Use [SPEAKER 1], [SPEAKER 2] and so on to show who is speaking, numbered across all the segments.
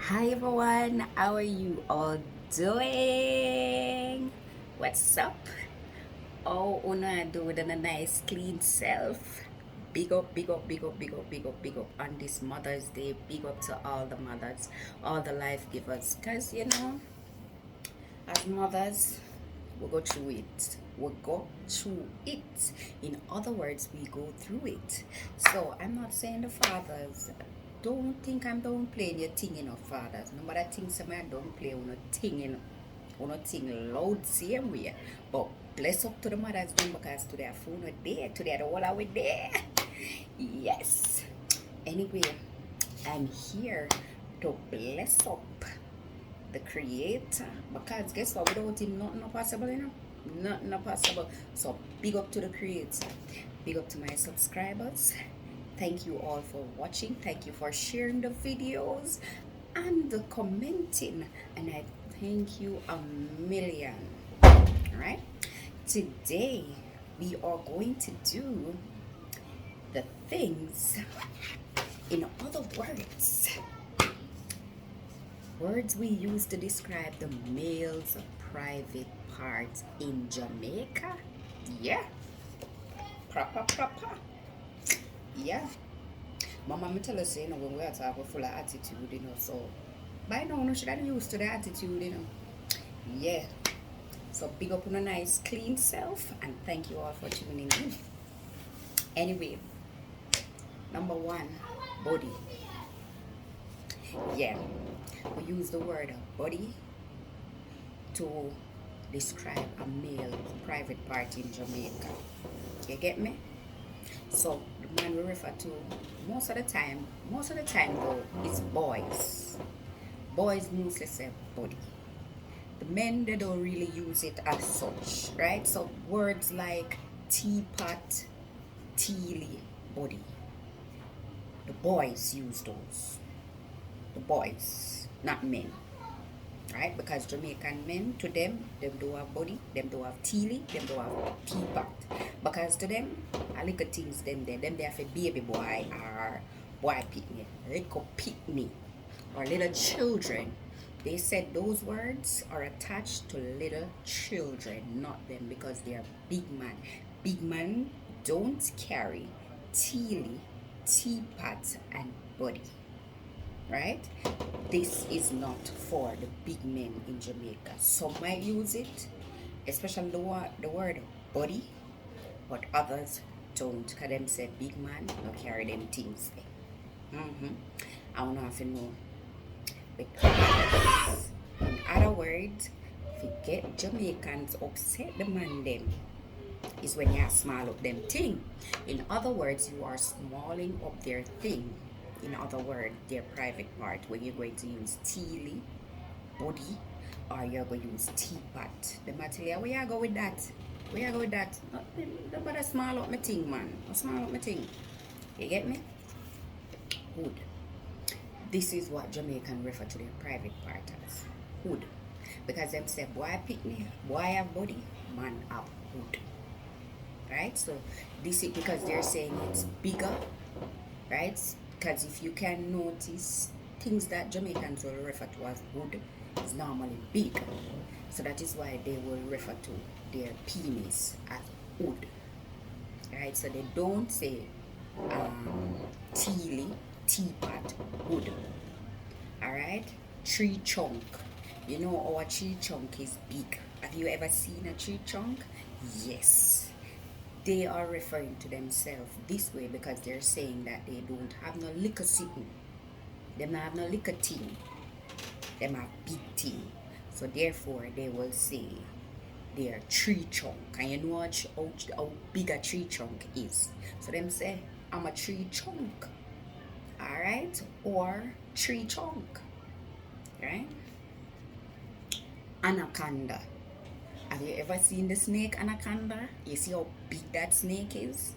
[SPEAKER 1] Hi everyone, how are you all doing? What's up? Oh, una do with a nice clean self. Big up, big up, big up, big up, big up, big up on this Mother's Day. Big up to all the mothers, all the life givers. Because, as mothers, we go through it. We go through it. In other words, we go through it. So I'm not saying the fathers. Don't think I'm downplaying your thing enough, fathers. No matter things some I don't play on a thing enough. On a thing loud same way. But bless up to the mothers doing because to their phone are there, to their all are there. Yes. Anyway, I'm here to bless up the creator, because guess what, without him nothing not possible, nothing not possible. So big up to the creator, big up to my subscribers. Thank you all for watching, thank you for sharing the videos and the commenting, and I thank you a million. All right, today we are going to do the things, in other words we use to describe the male's private parts in Jamaica. Yeah, proper. Yeah. Mama, me tell us, when we are talking full of attitude, so by now, no should I used to the attitude, Yeah. So big up on a nice clean self, and thank you all for tuning in. Anyway, number one, body. Yeah. We use the word body to describe a male private part in Jamaica. You get me? So the man we refer to most of the time though, is boys. Boys mostly say body. The men, they don't really use it as such, right? So words like teapot, teely, body. The boys use those. The boys, not men. Right? Because Jamaican men, to them do have body, them do have teely, them do have teapot. Because to them, a little things them they have a baby boy or boy pitney, little pitney, or little children. They said those words are attached to little children, not them, because they are big man. Big man don't carry teely, teapot, and body, right? This is not for the big men in Jamaica. Some might use it, especially the word body, but others don't. Because them say big man, no carry them things. I don't know if you know. Because, in other words, if you get Jamaicans upset the man them, is when you small up them thing. In other words, you are smalling up their thing. In other words, their private part, when you're going to use teely, body, or you're going to use teapot. The material, where you go with that? Where you go with that? Don't bother small up my thing, man. Don't small up my thing. You get me? Good. This is what Jamaican refer to their private part as. Hood. Because them say, boy pitney, boy have body, man have hood. Right? So this is because they're saying it's bigger, right? Because if you can notice, things that Jamaicans will refer to as hood is normally big. So that is why they will refer to their penis as hood. Right? So they don't say teely, teapot, hood. Alright? Tree chunk. You know our tree chunk is big. Have you ever seen a tree chunk? Yes. They are referring to themselves this way because they're saying that they don't have no liquor sitting. They don't have no liquor thing. They have big thing. So therefore they will say they are tree chunk. And you know how big a tree chunk is. So them say, I'm a tree chunk. Alright? Or tree chunk. Right? Anaconda. Have you ever seen the snake anaconda? You see how big that snake is?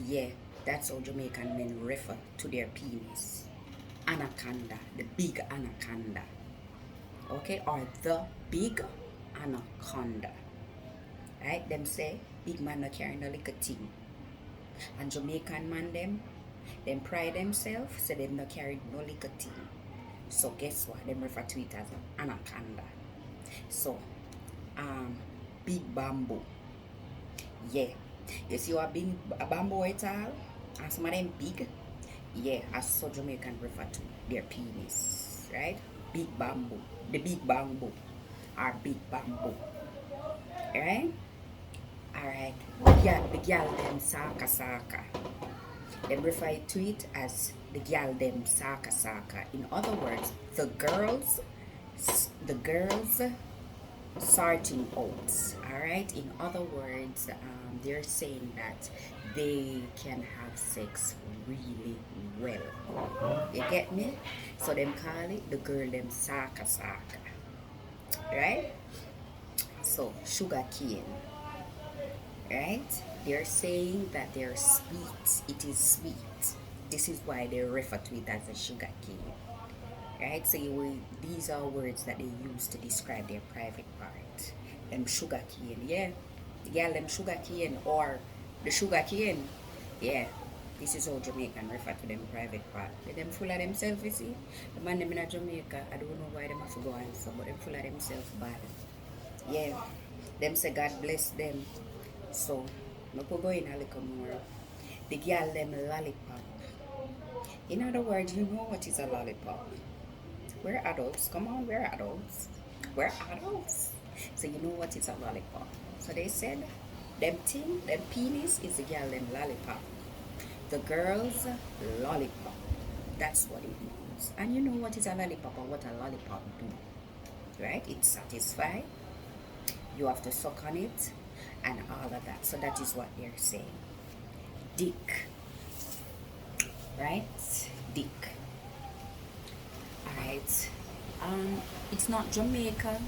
[SPEAKER 1] Yeah, that's how Jamaican men refer to their penis. Anaconda, the big anaconda. Okay, or the big anaconda. Right? Them say big man not carrying no little thing. And Jamaican man them pride themselves, so them not carry no little thing. So guess what? Them refer to it as anaconda. So big bamboo. Yeah. You see what a bamboo at all? And some of them big. Yeah, as so Jamaican refer to their penis, right? Big bamboo. The big bamboo. Or big bamboo. Right? Alright. Yeah, the gal them saka saka. Them refer to it as the gal them saka saka. In other words, the girls sorting out. Alright? In other words, they're saying that they can have sex really well. You get me? So them call it the girl them saka saka. Right? So sugar cane. Right? They're saying that they're sweet. It is sweet. This is why they refer to it as a sugar cane. Right? So these are words that they use to describe their private part. Them sugar cane, yeah. Yeah, them sugar cane or the sugar cane. Yeah. This is how Jamaican refer to them private part. Them full of themselves, you see. The man them in Jamaica, I don't know why them have to go answer, but them full of themselves bad. Yeah. Them say God bless them. So, no could go in a little more. The girl them lollipop. In other words, you know what is a lollipop. We're adults. Come on, we're adults. We're adults. So you know what is a lollipop. So they said, them penis is the girl them lollipop. The girl's lollipop. That's what it means. And you know what is a lollipop or what a lollipop do. Right? It satisfies. You have to suck on it and all of that. So that is what they're saying. Dick. Right? Dick. Alright. It's not Jamaica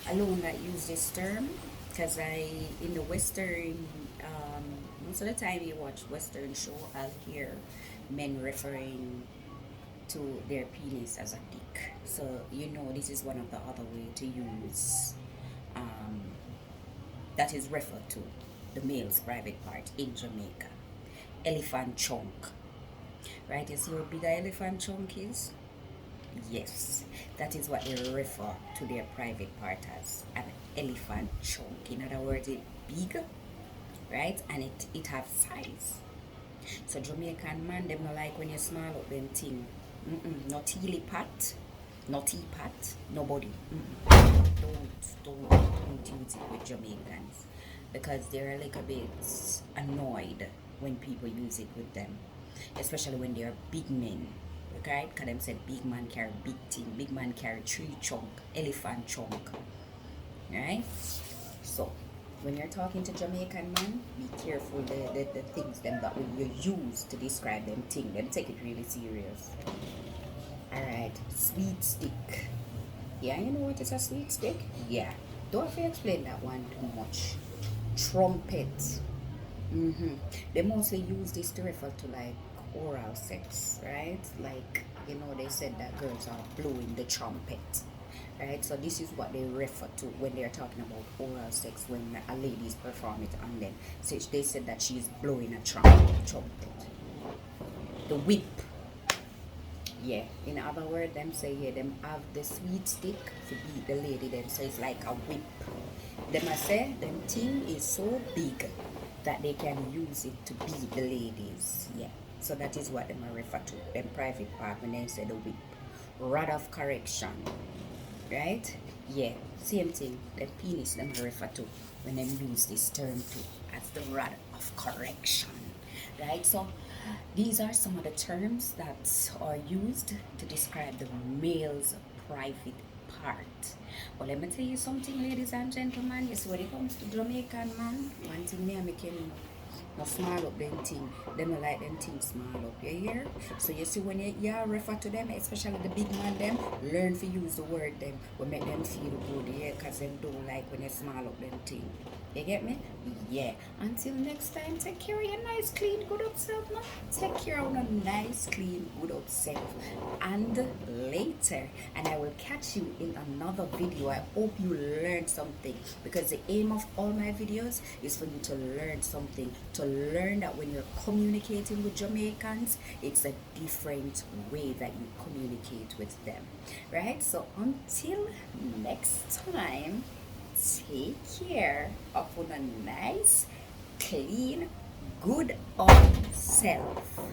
[SPEAKER 1] alone that use this term, because in the Western, most of the time you watch Western show, I'll hear men referring to their penis as a dick. So you know this is one of the other way to use that is referred to the male's private part in Jamaica. Elephant chunk. Right? You see how big an elephant chunk is? Yes, that is what they refer to their private part as, an elephant chunk. In other words, it's big, right? And it have size. So Jamaican man, them not like when you small up them thing. No teely pat, no teapot, nobody. Don't use it with Jamaicans, because they're a little bit annoyed when people use it with them, especially when they're big men. Okay, because them said big man carry big thing, big man carry tree chunk, elephant chunk. Alright? So when you're talking to Jamaican man, be careful the things them that you use to describe them thing. Them take it really serious. Alright, sweet stick. Yeah, you know what is a sweet stick? Yeah. Don't have to explain that one too much. Trumpet. They mostly use this to refer to like oral sex, right? Like, you know, they said that girls are blowing the trumpet, right? So this is what they refer to when they're talking about oral sex, when a lady is performing it on them. So they said that she's blowing a trumpet. The whip. Yeah, in other words, them say, yeah, them have the sweet stick to beat the lady, them, so it's like a whip. Them I say, them thing is so big that they can use it to beat the ladies. Yeah, so that is what them I refer to, them private part, when they say the whip. Rod of correction, right? Yeah, same thing, the penis them I refer to when them use this term too, as the rod of correction, right? So these are some of the terms that are used to describe the male's private part. But let me tell you something, ladies and gentlemen. Yes, when it comes to Jamaican man, one thing me and making no small up them thing. Them not like them things small up. You hear? So you see when you refer to them, especially the big man them, learn to use the word them will make them feel good, yeah, because them don't like when you small up them thing. You get me? Yeah. Until next time, take care of your nice, clean, good up self, no? Take care of your nice, clean, good up self. And later, and I will catch you in another video. I hope you learned something, because the aim of all my videos is for you to learn something, to learn that when you're communicating with Jamaicans, it's a different way that you communicate with them, right? So until next time, take care of a nice, clean, good on self.